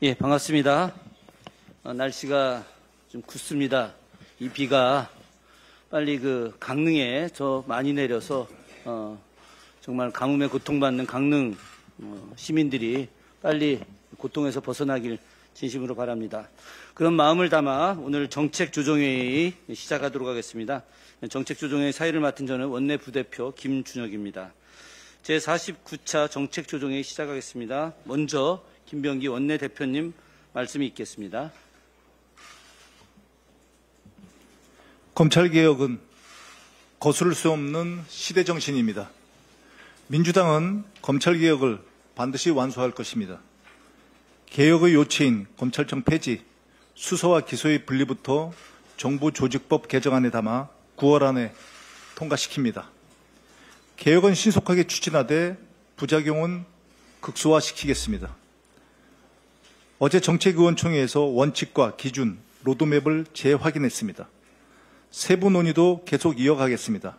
예, 반갑습니다. 날씨가 좀 굳습니다. 이 비가 빨리 강릉에 더 많이 내려서 정말 가뭄에 고통받는 강릉 시민들이 빨리 고통에서 벗어나길 진심으로 바랍니다. 그런 마음을 담아 오늘 정책조정회의 시작하도록 하겠습니다. 정책조정회의 사회를 맡은 저는 원내 부대표 김준혁입니다. 제49차 정책조정회의 시작하겠습니다. 먼저 김병기 원내대표님 말씀이 있겠습니다. 검찰개혁은 거스를 수 없는 시대정신입니다. 민주당은 검찰개혁을 반드시 완수할 것입니다. 개혁의 요체인 검찰청 폐지, 수사와 기소의 분리부터 정부조직법 개정안에 담아 9월 안에 통과시킵니다. 개혁은 신속하게 추진하되 부작용은 극소화시키겠습니다. 어제 정책위원총회에서 원칙과 기준, 로드맵을 재확인했습니다. 세부 논의도 계속 이어가겠습니다.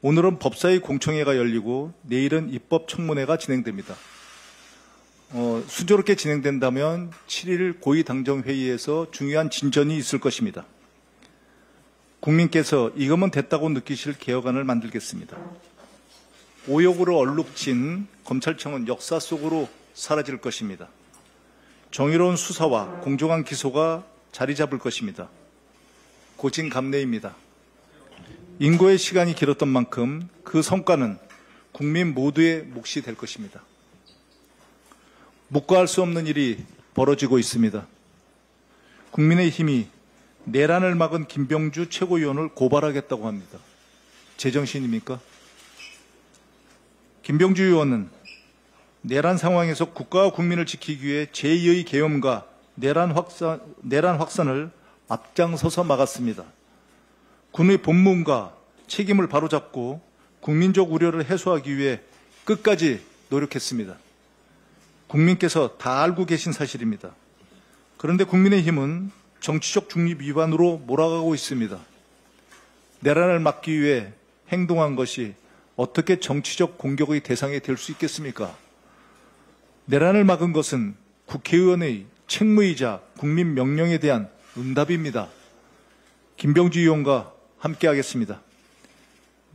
오늘은 법사위 공청회가 열리고 내일은 입법청문회가 진행됩니다. 순조롭게 진행된다면 7일 고위당정회의에서 중요한 진전이 있을 것입니다. 국민께서 이거면 됐다고 느끼실 개혁안을 만들겠습니다. 오욕으로 얼룩진 검찰청은 역사 속으로 사라질 것입니다. 정의로운 수사와 공정한 기소가 자리 잡을 것입니다. 고진감래입니다. 인고의 시간이 길었던 만큼 그 성과는 국민 모두의 몫이 될 것입니다. 묵과할 수 없는 일이 벌어지고 있습니다. 국민의힘이 내란을 막은 김병주 최고위원을 고발하겠다고 합니다. 제정신입니까? 김병주 의원은 내란 상황에서 국가와 국민을 지키기 위해 제2의 계엄과 내란 확산을 앞장서서 막았습니다. 군의 본분과 책임을 바로잡고 국민적 우려를 해소하기 위해 끝까지 노력했습니다. 국민께서 다 알고 계신 사실입니다. 그런데 국민의힘은 정치적 중립 위반으로 몰아가고 있습니다. 내란을 막기 위해 행동한 것이 어떻게 정치적 공격의 대상이 될 수 있겠습니까? 내란을 막은 것은 국회의원의 책무이자 국민 명령에 대한 응답입니다. 김병주 의원과 함께하겠습니다.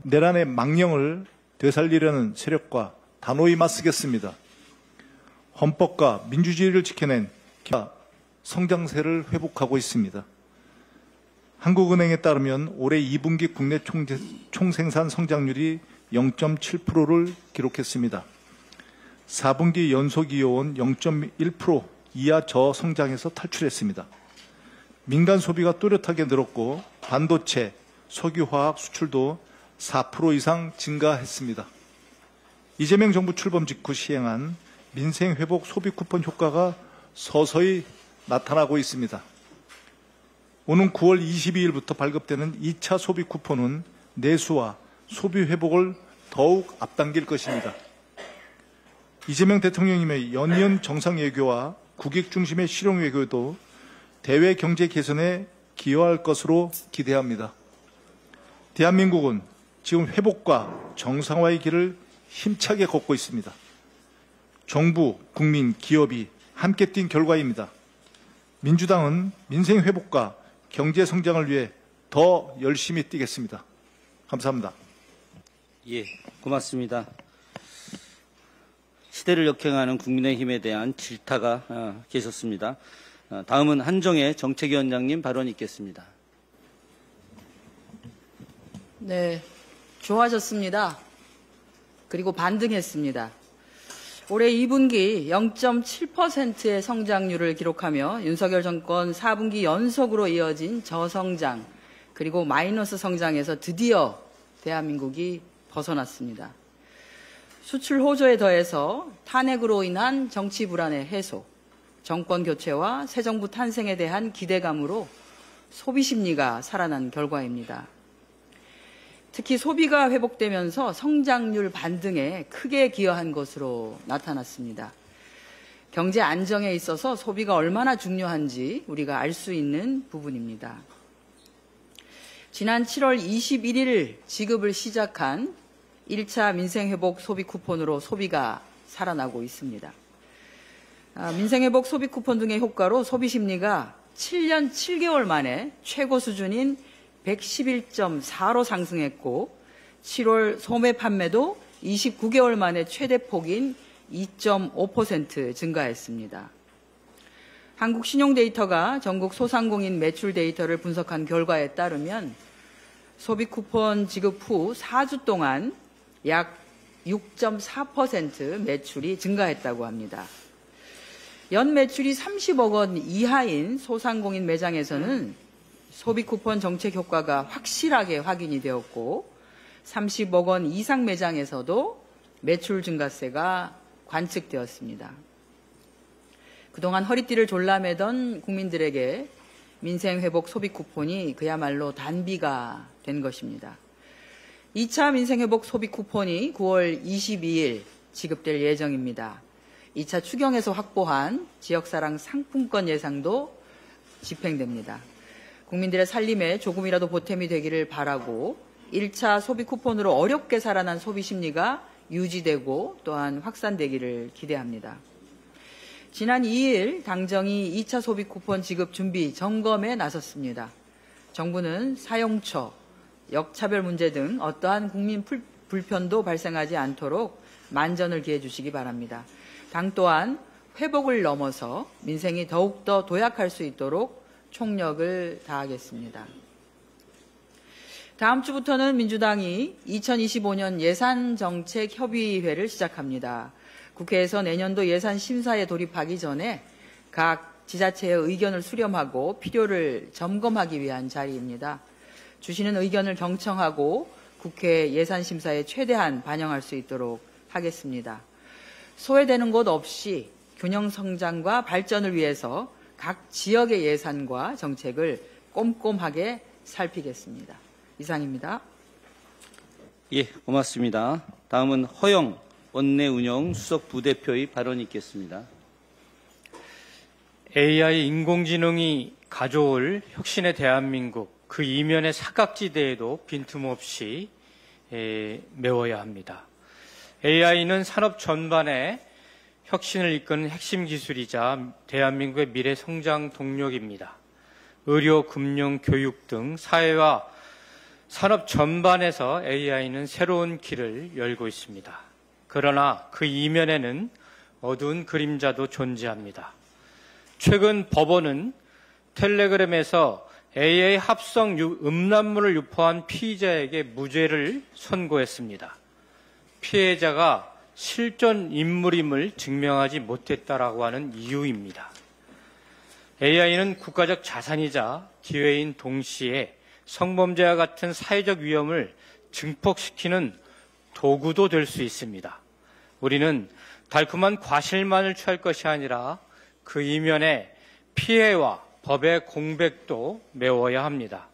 내란의 망령을 되살리려는 세력과 단호히 맞서겠습니다. 헌법과 민주주의를 지켜낸 성장세를 회복하고 있습니다. 한국은행에 따르면 올해 2분기 국내 총생산 성장률이 0.7%를 기록했습니다. 4분기 연속 이어온 0.1% 이하 저성장에서 탈출했습니다. 민간 소비가 또렷하게 늘었고 반도체, 석유화학 수출도 4% 이상 증가했습니다. 이재명 정부 출범 직후 시행한 민생회복 소비 쿠폰 효과가 서서히 나타나고 있습니다. 오는 9월 22일부터 발급되는 2차 소비 쿠폰은 내수와 소비 회복을 더욱 앞당길 것입니다. 이재명 대통령님의 연이은 정상외교와 국익 중심의 실용외교도 대외 경제 개선에 기여할 것으로 기대합니다. 대한민국은 지금 회복과 정상화의 길을 힘차게 걷고 있습니다. 정부, 국민, 기업이 함께 뛴 결과입니다. 민주당은 민생 회복과 경제 성장을 위해 더 열심히 뛰겠습니다. 감사합니다. 예, 고맙습니다. 시대를 역행하는 국민의힘에 대한 질타가 계셨습니다. 다음은 한정혜 정책위원장님 발언이 있겠습니다. 네, 좋아졌습니다. 그리고 반등했습니다. 올해 2분기 0.7%의 성장률을 기록하며 윤석열 정권 4분기 연속으로 이어진 저성장 그리고 마이너스 성장에서 드디어 대한민국이 벗어났습니다. 수출 호조에 더해서 탄핵으로 인한 정치 불안의 해소, 정권 교체와 새 정부 탄생에 대한 기대감으로 소비 심리가 살아난 결과입니다. 특히 소비가 회복되면서 성장률 반등에 크게 기여한 것으로 나타났습니다. 경제 안정에 있어서 소비가 얼마나 중요한지 우리가 알 수 있는 부분입니다. 지난 7월 21일 지급을 시작한 1차 민생회복 소비 쿠폰으로 소비가 살아나고 있습니다. 민생회복 소비 쿠폰 등의 효과로 소비 심리가 7년 7개월 만에 최고 수준인 111.4로 상승했고 7월 소매 판매도 29개월 만에 최대폭인 2.5% 증가했습니다. 한국신용데이터가 전국 소상공인 매출 데이터를 분석한 결과에 따르면 소비 쿠폰 지급 후 4주 동안 약 6.4% 매출이 증가했다고 합니다. 연 매출이 30억 원 이하인 소상공인 매장에서는 소비 쿠폰 정책 효과가 확실하게 확인이 되었고 30억 원 이상 매장에서도 매출 증가세가 관측되었습니다. 그동안 허리띠를 졸라매던 국민들에게 민생회복 소비 쿠폰이 그야말로 단비가 된 것입니다. 2차 민생회복 소비 쿠폰이 9월 22일 지급될 예정입니다. 2차 추경에서 확보한 지역사랑 상품권 예상도 집행됩니다. 국민들의 살림에 조금이라도 보탬이 되기를 바라고 1차 소비 쿠폰으로 어렵게 살아난 소비 심리가 유지되고 또한 확산되기를 기대합니다. 지난 2일 당정이 2차 소비 쿠폰 지급 준비 점검에 나섰습니다. 정부는 사용처, 역차별 문제 등 어떠한 국민 불편도 발생하지 않도록 만전을 기해 주시기 바랍니다. 당 또한 회복을 넘어서 민생이 더욱더 도약할 수 있도록 총력을 다하겠습니다. 다음 주부터는 민주당이 2025년 예산정책협의회를 시작합니다. 국회에서 내년도 예산 심사에 돌입하기 전에 각 지자체의 의견을 수렴하고 필요를 점검하기 위한 자리입니다. 주시는 의견을 경청하고 국회 예산 심사에 최대한 반영할 수 있도록 하겠습니다. 소외되는 곳 없이 균형 성장과 발전을 위해서 각 지역의 예산과 정책을 꼼꼼하게 살피겠습니다. 이상입니다. 예, 고맙습니다. 다음은 허영 원내운영 수석 부대표의 발언이 있겠습니다. AI 인공지능이 가져올 혁신의 대한민국 그 이면의 사각지대에도 빈틈없이 메워야 합니다. AI는 산업 전반에 혁신을 이끄는 핵심 기술이자 대한민국의 미래 성장 동력입니다. 의료, 금융, 교육 등 사회와 산업 전반에서 AI는 새로운 길을 열고 있습니다. 그러나 그 이면에는 어두운 그림자도 존재합니다. 최근 법원은 텔레그램에서 AI 합성 음란물을 유포한 피의자에게 무죄를 선고했습니다. 피해자가 실존 인물임을 증명하지 못했다라고 하는 이유입니다. AI는 국가적 자산이자 기회인 동시에 성범죄와 같은 사회적 위험을 증폭시키는 도구도 될 수 있습니다. 우리는 달콤한 과실만을 취할 것이 아니라 그 이면에 피해와 법의 공백도 메워야 합니다.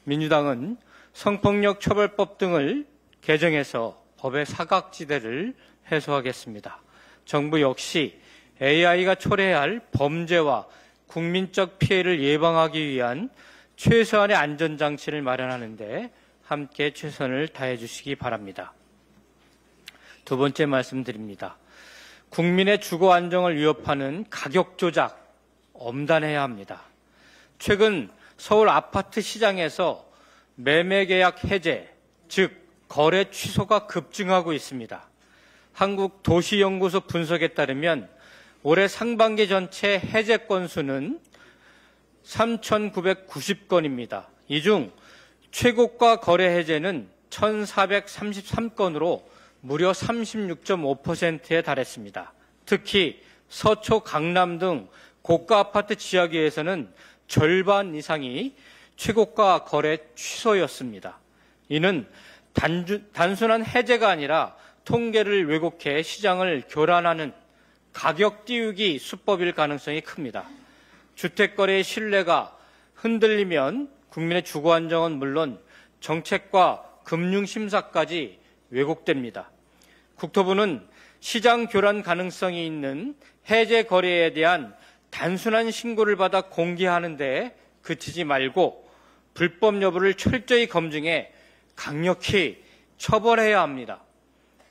민주당은 성폭력 처벌법 등을 개정해서 법의 사각지대를 해소하겠습니다. 정부 역시 AI가 초래해야 할 범죄와 국민적 피해를 예방하기 위한 최소한의 안전장치를 마련하는데 함께 최선을 다해 주시기 바랍니다. 두 번째 말씀드립니다. 국민의 주거 안정을 위협하는 가격 조작 엄단해야 합니다. 최근 서울 아파트 시장에서 매매 계약 해제, 즉 거래 취소가 급증하고 있습니다. 한국도시연구소 분석에 따르면 올해 상반기 전체 해제 건수는 3,990건입니다. 이 중 최고가 거래 해제는 1,433건으로 무려 36.5%에 달했습니다. 특히 서초, 강남 등 고가 아파트 지하계에서는 절반 이상이 최고가 거래 취소였습니다. 이는 단순한 해제가 아니라 통계를 왜곡해 시장을 교란하는 가격 띄우기 수법일 가능성이 큽니다. 주택거래의 신뢰가 흔들리면 국민의 주거 안정은 물론 정책과 금융심사까지 왜곡됩니다. 국토부는 시장 교란 가능성이 있는 해제 거래에 대한 단순한 신고를 받아 공개하는 데 그치지 말고 불법 여부를 철저히 검증해 강력히 처벌해야 합니다.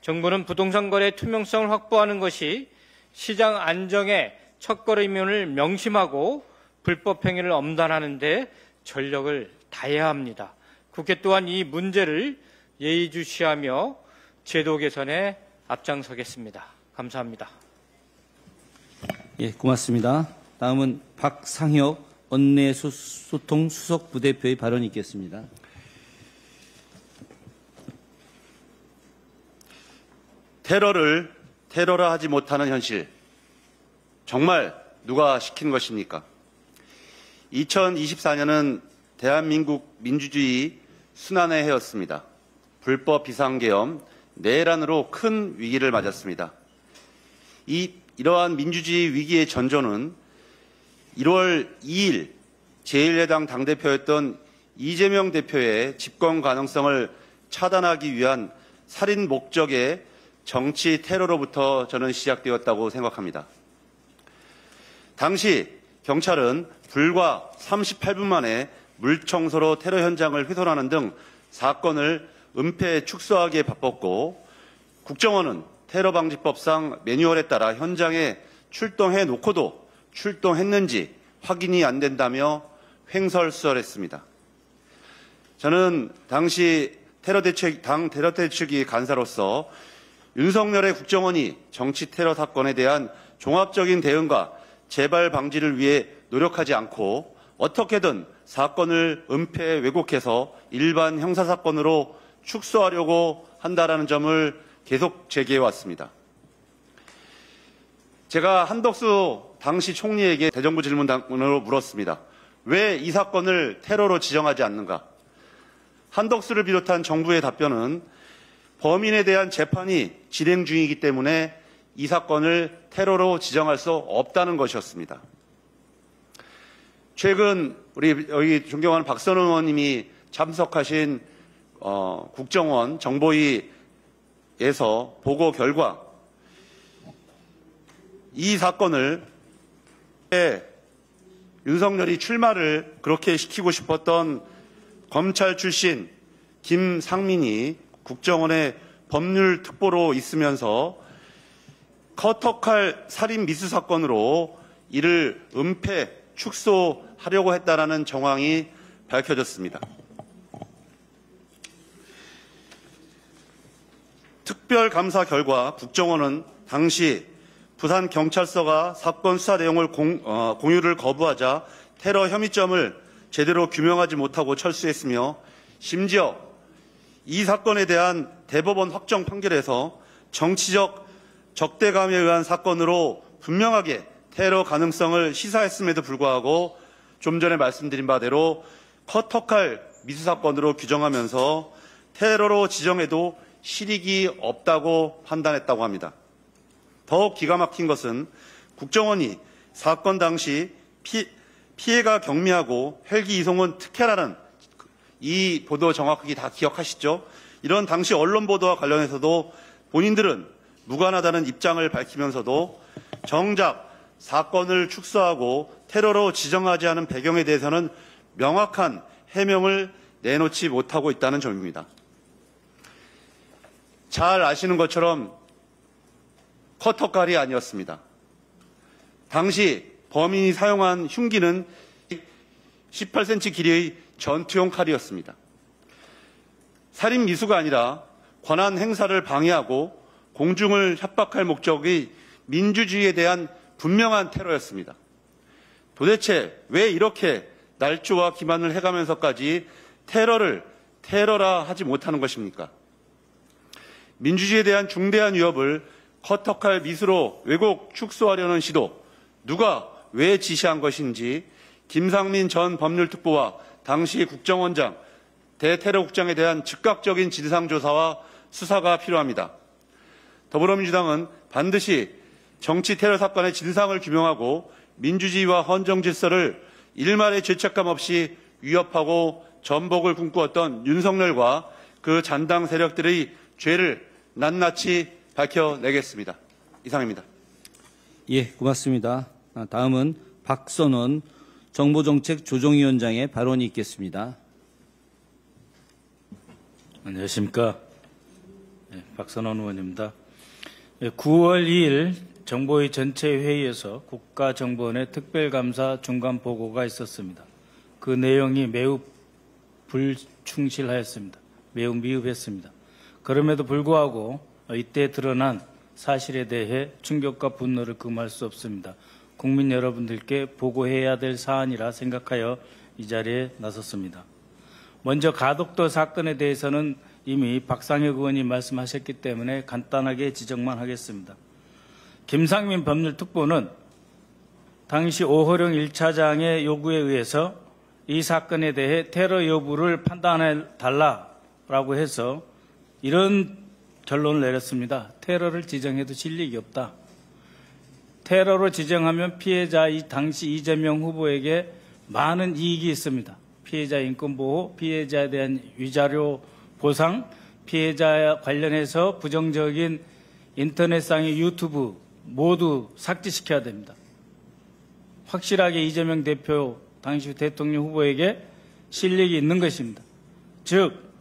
정부는 부동산 거래의 투명성을 확보하는 것이 시장 안정의 첫걸음임을 명심하고 불법 행위를 엄단하는 데 전력을 다해야 합니다. 국회 또한 이 문제를 예의주시하며 제도 개선에 앞장서겠습니다. 감사합니다. 예, 고맙습니다. 다음은 박상혁 원내소통 수석 부대표의 발언이 있겠습니다. 테러를 테러라 하지 못하는 현실, 정말 누가 시킨 것입니까? 2024년은 대한민국 민주주의 순환의 해였습니다. 불법 비상계엄, 내란으로 큰 위기를 맞았습니다. 이러한 민주주의 위기의 전조는 1월 2일 제1야당 당대표였던 이재명 대표의 집권 가능성을 차단하기 위한 살인 목적의 정치 테러로부터 저는 시작되었다고 생각합니다. 당시 경찰은 불과 38분 만에 물청소로 테러 현장을 훼손하는 등 사건을 은폐 축소하기에 바빴고, 국정원은 테러방지법상 매뉴얼에 따라 현장에 출동해 놓고도 출동했는지 확인이 안 된다며 횡설수설했습니다. 저는 당시 당 테러대책위 간사로서 윤석열의 국정원이 정치 테러 사건에 대한 종합적인 대응과 재발 방지를 위해 노력하지 않고 어떻게든 사건을 은폐 왜곡해서 일반 형사사건으로 축소하려고 한다라는 점을 계속 제기해 왔습니다. 제가 한덕수 당시 총리에게 대정부 질문으로 물었습니다. 왜 이 사건을 테러로 지정하지 않는가? 한덕수를 비롯한 정부의 답변은 범인에 대한 재판이 진행 중이기 때문에 이 사건을 테러로 지정할 수 없다는 것이었습니다. 최근 우리 여기 존경하는 박선원 의원님이 참석하신 국정원 정보위에서 보고 결과 이 사건을 윤석열이 출마를 그렇게 시키고 싶었던 검찰 출신 김상민이 국정원의 법률특보로 있으면서 커터칼 살인 미수 사건으로 이를 은폐 축소하려고 했다라는 정황이 밝혀졌습니다. 특별감사 결과 국정원은 당시 부산경찰서가 사건 수사 내용을 공유를 거부하자 테러 혐의점을 제대로 규명하지 못하고 철수했으며, 심지어 이 사건에 대한 대법원 확정 판결에서 정치적 적대감에 의한 사건으로 분명하게 테러 가능성을 시사했음에도 불구하고 좀 전에 말씀드린 바대로 커터칼 미수 사건으로 규정하면서 테러로 지정해도 실익이 없다고 판단했다고 합니다. 더욱 기가 막힌 것은 국정원이 사건 당시 피해가 경미하고 헬기 이송은 특혜라는 이 보도 정확하게 다 기억하시죠? 이런 당시 언론 보도와 관련해서도 본인들은 무관하다는 입장을 밝히면서도 정작 사건을 축소하고 테러로 지정하지 않은 배경에 대해서는 명확한 해명을 내놓지 못하고 있다는 점입니다. 잘 아시는 것처럼 커터칼이 아니었습니다. 당시 범인이 사용한 흉기는 18cm 길이의 전투용 칼이었습니다. 살인 미수가 아니라 권한 행사를 방해하고 공중을 협박할 목적의 민주주의에 대한 분명한 테러였습니다. 도대체 왜 이렇게 날조와 기만을 해가면서까지 테러를 테러라 하지 못하는 것입니까? 민주주의에 대한 중대한 위협을 커터칼 미수로 왜곡 축소하려는 시도, 누가 왜 지시한 것인지 김상민 전 법률특보와 당시 국정원장, 대테러국장에 대한 즉각적인 진상조사와 수사가 필요합니다. 더불어민주당은 반드시 정치 테러 사건의 진상을 규명하고 민주주의와 헌정질서를 일말의 죄책감 없이 위협하고 전복을 꿈꾸었던 윤석열과 그 잔당 세력들의 죄를 낱낱이 밝혀내겠습니다. 이상입니다. 예, 고맙습니다. 다음은 박선원 정보정책조정위원장의 발언이 있겠습니다. 안녕하십니까. 박선원 의원입니다. 9월 2일 정보위 전체 회의에서 국가정보원의 특별감사 중간 보고가 있었습니다. 그 내용이 매우 불충실하였습니다. 매우 미흡했습니다. 그럼에도 불구하고 이때 드러난 사실에 대해 충격과 분노를 금할 수 없습니다. 국민 여러분들께 보고해야 될 사안이라 생각하여 이 자리에 나섰습니다. 먼저 가덕도 사건에 대해서는 이미 박상혁 의원이 말씀하셨기 때문에 간단하게 지적만 하겠습니다. 김상민 법률특보는 당시 오호령 1차장의 요구에 의해서 이 사건에 대해 테러 여부를 판단해달라고 해서 이런 결론을 내렸습니다. 테러를 지정해도 실익이 없다. 테러로 지정하면 피해자 당시 이재명 후보에게 많은 이익이 있습니다. 피해자 인권보호, 피해자에 대한 위자료 보상, 피해자 관련해서 부정적인 인터넷상의 유튜브 모두 삭제시켜야 됩니다. 확실하게 이재명 대표 당시 대통령 후보에게 실력이 있는 것입니다. 즉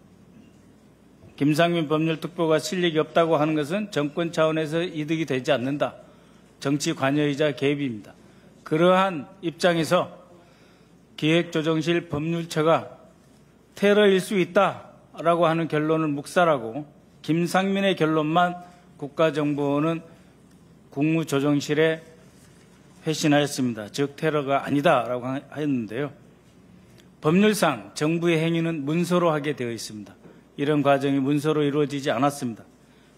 김상민 법률특보가 실력이 없다고 하는 것은 정권 차원에서 이득이 되지 않는다. 정치 관여이자 개입입니다. 그러한 입장에서 기획조정실 법률처가 테러일 수 있다라고 하는 결론을 묵살하고 김상민의 결론만 국가정보원은 국무조정실에 회신하였습니다. 즉 테러가 아니다라고 했는데요. 법률상 정부의 행위는 문서로 하게 되어 있습니다. 이런 과정이 문서로 이루어지지 않았습니다.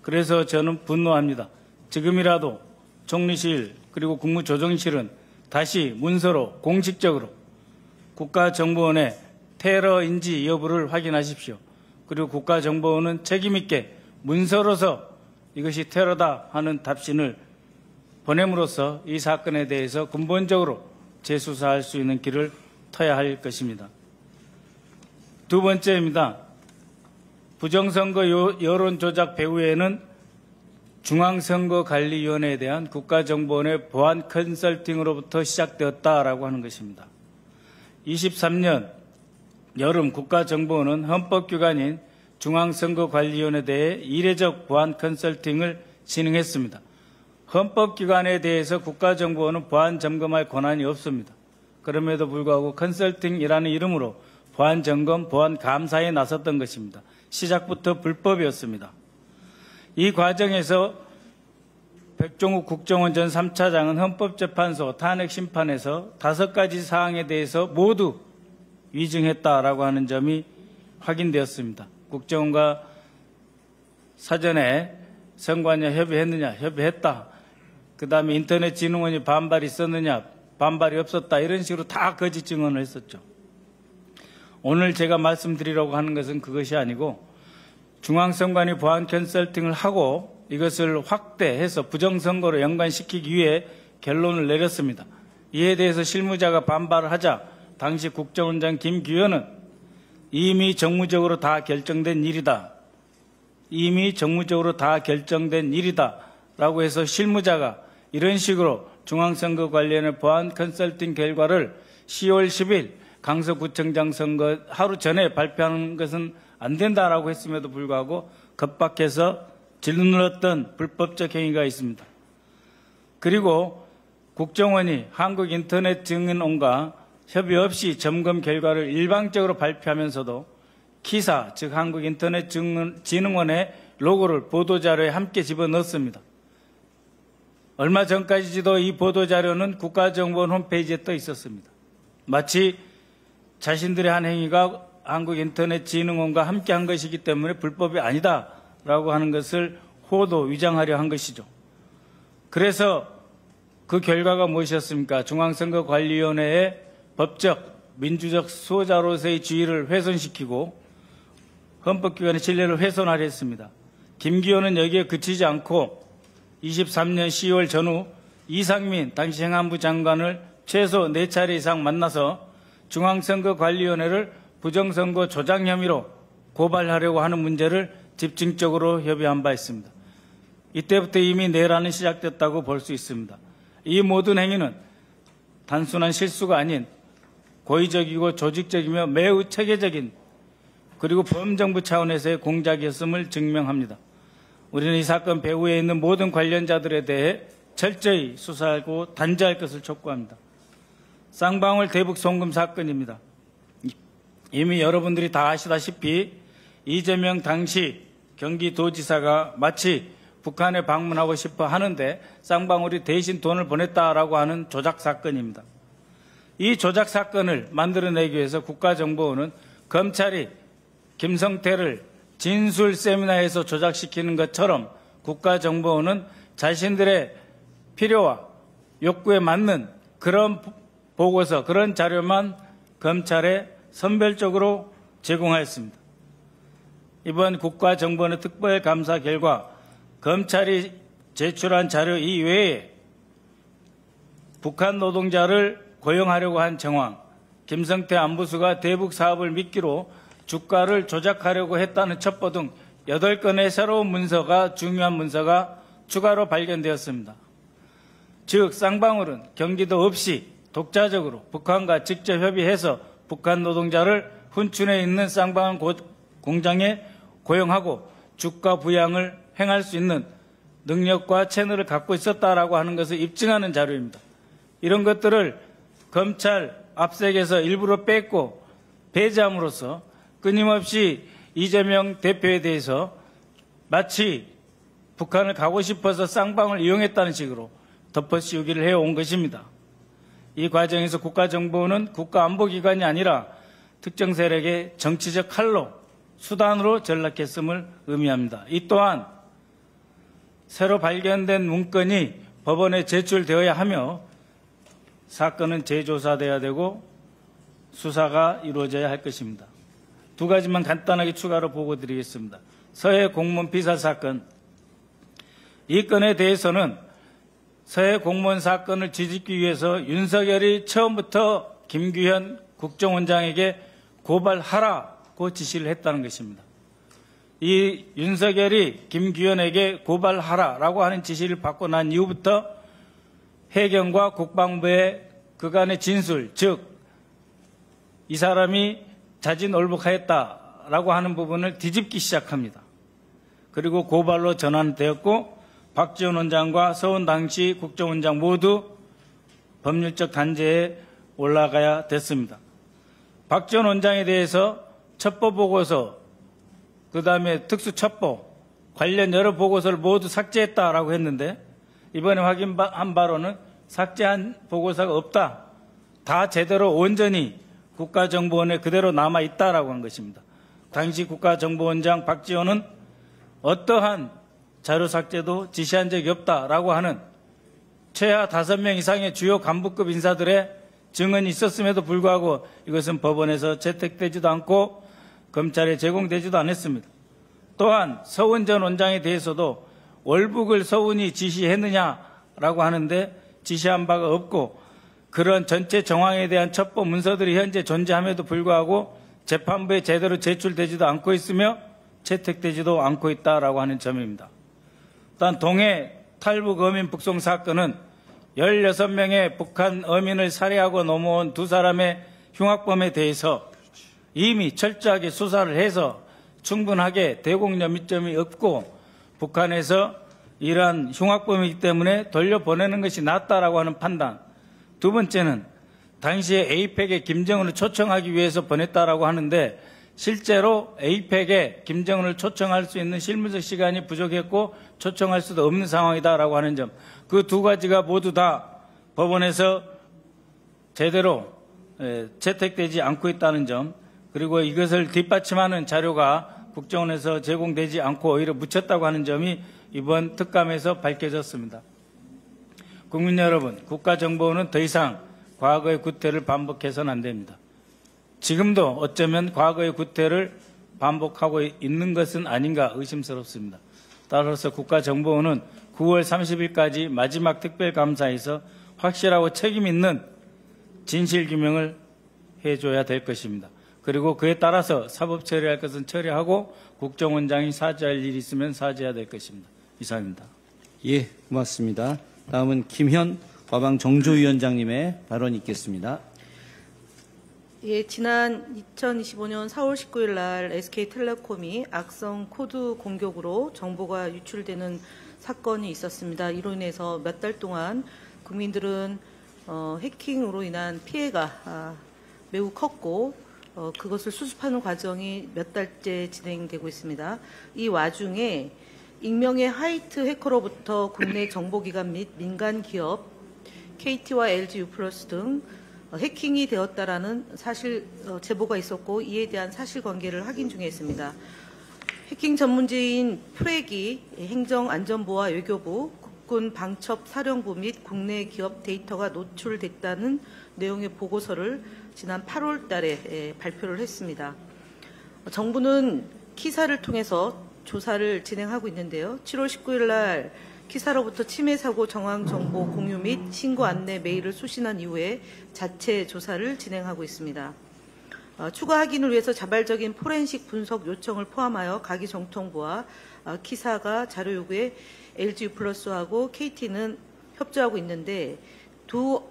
그래서 저는 분노합니다. 지금이라도 총리실 그리고 국무조정실은 다시 문서로 공식적으로 국가정보원의 테러인지 여부를 확인하십시오. 그리고 국가정보원은 책임있게 문서로서 이것이 테러다 하는 답신을 보냄으로써 이 사건에 대해서 근본적으로 재수사할 수 있는 길을 터야 할 것입니다. 두 번째입니다. 부정선거 여론조작 배후에는 중앙선거관리위원회에 대한 국가정보원의 보안 컨설팅으로부터 시작되었다라고 하는 것입니다. 23년 여름 국가정보원은 헌법기관인 중앙선거관리위원회에 대해 이례적 보안 컨설팅을 진행했습니다. 헌법기관에 대해서 국가정보원은 보안 점검할 권한이 없습니다. 그럼에도 불구하고 컨설팅이라는 이름으로 보안 점검, 보안 감사에 나섰던 것입니다. 시작부터 불법이었습니다. 이 과정에서 백종욱 국정원 전 3차장은 헌법재판소 탄핵심판에서 5가지 사항에 대해서 모두 위증했다라고 하는 점이 확인되었습니다. 국정원과 사전에 선관위와 협의했느냐? 협의했다. 그다음에 인터넷진흥원이 반발이 있었느냐? 반발이 없었다. 이런 식으로 다 거짓 증언을 했었죠. 오늘 제가 말씀드리려고 하는 것은 그것이 아니고 중앙선관위 보안 컨설팅을 하고 이것을 확대해서 부정선거로 연관시키기 위해 결론을 내렸습니다. 이에 대해서 실무자가 반발을 하자 당시 국정원장 김규현은 이미 정무적으로 다 결정된 일이다. 이미 정무적으로 다 결정된 일이다. 라고 해서 실무자가 이런 식으로 중앙선거관리위원회 보안 컨설팅 결과를 10월 10일 강서구청장 선거 하루 전에 발표하는 것은 안 된다라고 했음에도 불구하고 겁박해서 질문했던 불법적 행위가 있습니다. 그리고 국정원이 한국인터넷증인원과 협의 없이 점검 결과를 일방적으로 발표하면서도 키사, 즉 한국인터넷진흥원의 로고를 보도자료에 함께 집어넣었습니다. 얼마 전까지도 이 보도자료는 국가정보원 홈페이지에 떠 있었습니다. 마치 자신들의 한 행위가 한국인터넷진흥원과 함께 한 것이기 때문에 불법이 아니다라고 하는 것을 호도 위장하려 한 것이죠. 그래서 그 결과가 무엇이었습니까? 중앙선거관리위원회의 법적, 민주적 수호자로서의 지위를 훼손시키고 헌법기관의 신뢰를 훼손하려 했습니다. 김기현은 여기에 그치지 않고 23년 10월 전후 이상민 당시 행안부 장관을 최소 4차례 이상 만나서 중앙선거관리위원회를 부정선거 조작 혐의로 고발하려고 하는 문제를 집중적으로 협의한 바 있습니다. 이때부터 이미 내란은 시작됐다고 볼 수 있습니다. 이 모든 행위는 단순한 실수가 아닌 고의적이고 조직적이며 매우 체계적인 그리고 범정부 차원에서의 공작이었음을 증명합니다. 우리는 이 사건 배후에 있는 모든 관련자들에 대해 철저히 수사하고 단죄할 것을 촉구합니다. 쌍방울 대북 송금 사건입니다. 이미 여러분들이 다 아시다시피 이재명 당시 경기도지사가 마치 북한에 방문하고 싶어 하는데 쌍방울이 대신 돈을 보냈다라고 하는 조작 사건입니다. 이 조작 사건을 만들어내기 위해서 국가정보원은 검찰이 김성태를 진술 세미나에서 조작시키는 것처럼 국가정보원은 자신들의 필요와 욕구에 맞는 그런 보고서, 그런 자료만 검찰에 선별적으로 제공하였습니다. 이번 국가정보원의 특별감사 결과 검찰이 제출한 자료 이외에 북한 노동자를 고용하려고 한 정황, 김성태 안부수가 대북 사업을 미끼로 주가를 조작하려고 했다는 첩보 등 8건의 새로운 문서가, 중요한 문서가 추가로 발견되었습니다. 즉 쌍방울은 경기도 없이 독자적으로 북한과 직접 협의해서 북한 노동자를 훈춘에 있는 쌍방울 공장에 고용하고 주가 부양을 행할 수 있는 능력과 채널을 갖고 있었다라고 하는 것을 입증하는 자료입니다. 이런 것들을 검찰 압색에서 일부러 뺐고 배제함으로써 끊임없이 이재명 대표에 대해서 마치 북한을 가고 싶어서 쌍방을 이용했다는 식으로 덮어씌우기를 해온 것입니다. 이 과정에서 국가정보원은 국가안보기관이 아니라 특정 세력의 정치적 칼로, 수단으로 전락했음을 의미합니다. 이 또한 새로 발견된 문건이 법원에 제출되어야 하며 사건은 재조사돼야 되고 수사가 이루어져야 할 것입니다. 두 가지만 간단하게 추가로 보고드리겠습니다. 서해 공무원 비사 사건. 이 건에 대해서는 서해 공무원 사건을 뒤집기 위해서 윤석열이 처음부터 김규현 국정원장에게 고발하라고 지시를 했다는 것입니다. 이 윤석열이 김규현에게 고발하라라고 하는 지시를 받고 난 이후부터 해경과 국방부의 그간의 진술, 즉 이 사람이 자진올북하였다라고 하는 부분을 뒤집기 시작합니다. 그리고 고발로 전환되었고 박지원 원장과 서훈 당시 국정원장 모두 법률적 단죄에 올라가야 됐습니다. 박지원 원장에 대해서 첩보 보고서, 그다음에 특수첩보 관련 여러 보고서를 모두 삭제했다라고 했는데 이번에 확인한 바로는 삭제한 보고서가 없다. 다 제대로 온전히 국가정보원에 그대로 남아있다라고 한 것입니다. 당시 국가정보원장 박지원은 어떠한 자료 삭제도 지시한 적이 없다라고 하는 최하 5명 이상의 주요 간부급 인사들의 증언이 있었음에도 불구하고 이것은 법원에서 채택되지도 않고 검찰에 제공되지도 않았습니다. 또한 서훈 전 원장에 대해서도 월북을 서훈이 지시했느냐라고 하는데 지시한 바가 없고 그런 전체 정황에 대한 첩보 문서들이 현재 존재함에도 불구하고 재판부에 제대로 제출되지도 않고 있으며 채택되지도 않고 있다라고 하는 점입니다. 또한 동해 탈북 어민 북송 사건은 16명의 북한 어민을 살해하고 넘어온 2사람의 흉악범에 대해서 이미 철저하게 수사를 해서 충분하게 대공 염의점이 없고 북한에서 이러한 흉악범이기 때문에 돌려보내는 것이 낫다라고 하는 판단. 두 번째는 당시에 에이펙에 김정은을 초청하기 위해서 보냈다라고 하는데 실제로 에이펙에 김정은을 초청할 수 있는 실무적 시간이 부족했고 초청할 수도 없는 상황이다라고 하는 점. 그 두 가지가 모두 다 법원에서 제대로 채택되지 않고 있다는 점, 그리고 이것을 뒷받침하는 자료가 국정원에서 제공되지 않고 오히려 묻혔다고 하는 점이 이번 특감에서 밝혀졌습니다. 국민 여러분, 국가정보원은 더 이상 과거의 구태를 반복해서는 안 됩니다. 지금도 어쩌면 과거의 구태를 반복하고 있는 것은 아닌가 의심스럽습니다. 따라서 국가정보원은 9월 30일까지 마지막 특별감사에서 확실하고 책임 있는 진실규명을 해줘야 될 것입니다. 그리고 그에 따라서 사법 처리할 것은 처리하고 국정원장이 사죄할 일이 있으면 사죄해야 될 것입니다. 이상입니다. 예, 고맙습니다. 다음은 김현 과방정조위원장님의 발언이 있겠습니다. 예, 지난 2025년 4월 19일 날 SK텔레콤이 악성 코드 공격으로 정보가 유출되는 사건이 있었습니다. 이로 인해서 몇 달 동안 국민들은 해킹으로 인한 피해가 매우 컸고 그것을 수습하는 과정이 몇 달째 진행되고 있습니다. 이 와중에 익명의 화이트 해커로부터 국내 정보기관 및 민간 기업 KT와 LG U+ 등 해킹이 되었다라는 사실 제보가 있었고 이에 대한 사실관계를 확인 중에 있습니다. 해킹 전문지인 프레기 행정안전부와 외교부, 국군 방첩사령부 및 국내 기업 데이터가 노출됐다는 내용의 보고서를 지난 8월 달에 발표를 했습니다. 정부는 키사를 통해서 조사를 진행하고 있는데요. 7월 19일 날 키사로부터 침해 사고 정황 정보 공유 및 신고 안내 메일을 수신한 이후에 자체 조사를 진행하고 있습니다. 추가 확인을 위해서 자발적인 포렌식 분석 요청을 포함하여 가기정통부와 키사가 자료 요구에 LG U+하고 KT는 협조하고 있는데 두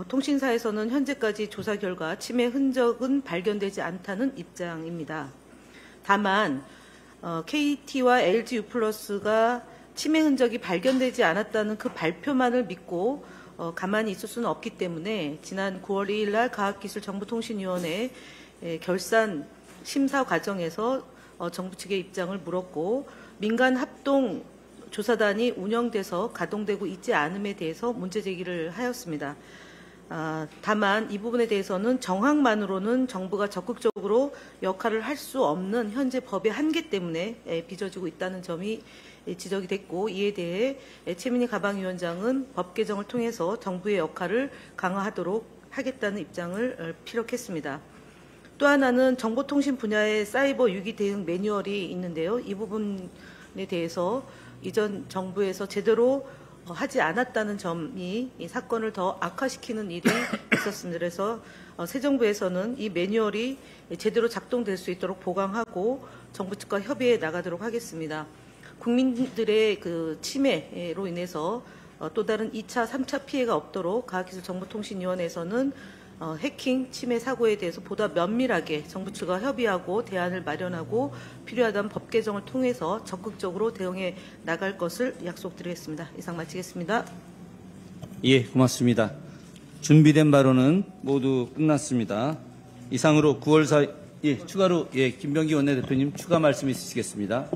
통신사에서는 현재까지 조사 결과 침해 흔적은 발견되지 않다는 입장입니다. 다만 KT와 LG U+가 침해 흔적이 발견되지 않았다는 그 발표만을 믿고 가만히 있을 수는 없기 때문에 지난 9월 2일 날 과학기술정보통신위원회 결산 심사 과정에서 정부 측의 입장을 물었고 민간 합동 조사단이 운영돼서 가동되고 있지 않음에 대해서 문제 제기를 하였습니다. 다만 이 부분에 대해서는 정황만으로는 정부가 적극적으로 역할을 할 수 없는 현재 법의 한계 때문에 빚어지고 있다는 점이 지적이 됐고 이에 대해 최민희 가방위원장은 법 개정을 통해서 정부의 역할을 강화하도록 하겠다는 입장을 피력했습니다. 또 하나는 정보통신 분야의 사이버 위기 대응 매뉴얼이 있는데요. 이 부분에 대해서 이전 정부에서 제대로 하지 않았다는 점이 이 사건을 더 악화시키는 일이 있었습니다. 그래서 새 정부에서는 이 매뉴얼이 제대로 작동될 수 있도록 보강하고 정부 측과 협의해 나가도록 하겠습니다. 국민들의 그 침해로 인해서 또 다른 2차, 3차 피해가 없도록 과학기술정보통신위원회에서는 해킹 침해 사고에 대해서 보다 면밀하게 정부 측과 협의하고 대안을 마련하고 필요하다면 법 개정을 통해서 적극적으로 대응해 나갈 것을 약속드리겠습니다. 이상 마치겠습니다. 예, 고맙습니다. 준비된 발언은 모두 끝났습니다. 이상으로 9월 4일, 예, 추가로, 예, 김병기 원내대표님 추가 말씀 있으시겠습니다.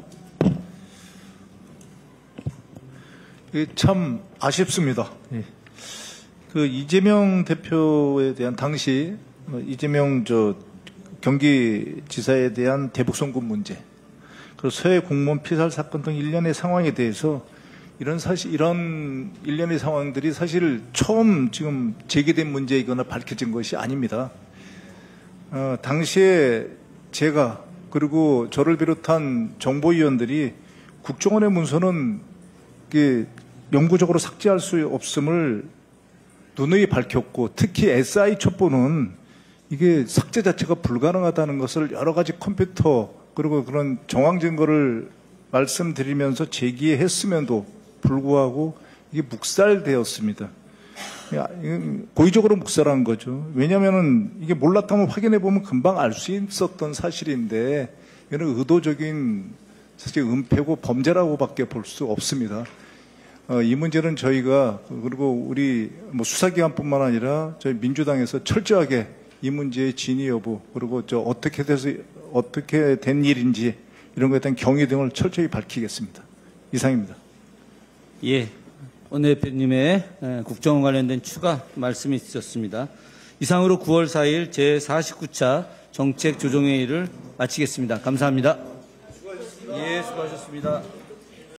참 아쉽습니다. 그 이재명 대표에 대한 당시 이재명 경기지사에 대한 대북 송금 문제, 그리고 서해 공무원 피살 사건 등 일련의 상황에 대해서 이런 일련의 상황들이 사실 처음 지금 제기된 문제이거나 밝혀진 것이 아닙니다. 당시에 제가 그리고 저를 비롯한 정보위원들이 국정원의 문서는 영구적으로 삭제할 수 없음을 누누이 밝혔고, 특히 SI 첩보는 이게 삭제 자체가 불가능하다는 것을 여러 가지 컴퓨터 그리고 그런 정황 증거를 말씀드리면서 제기했음에도 불구하고 이게 묵살되었습니다. 고의적으로 묵살한 거죠. 왜냐하면 이게 몰랐다면 확인해 보면 금방 알 수 있었던 사실인데 이거는 의도적인 사실 은폐고 범죄라고밖에 볼 수 없습니다. 이 문제는 저희가 그리고 우리 수사기관뿐만 아니라 저희 민주당에서 철저하게 이 문제의 진위 여부 그리고 어떻게 된 일인지 이런 것에 대한 경위 등을 철저히 밝히겠습니다. 이상입니다. 예, 원내대표님의 국정원 관련된 추가 말씀이 있으셨습니다. 이상으로 9월 4일 제49차 정책조정회의를 마치겠습니다. 감사합니다. 예, 수고하셨습니다.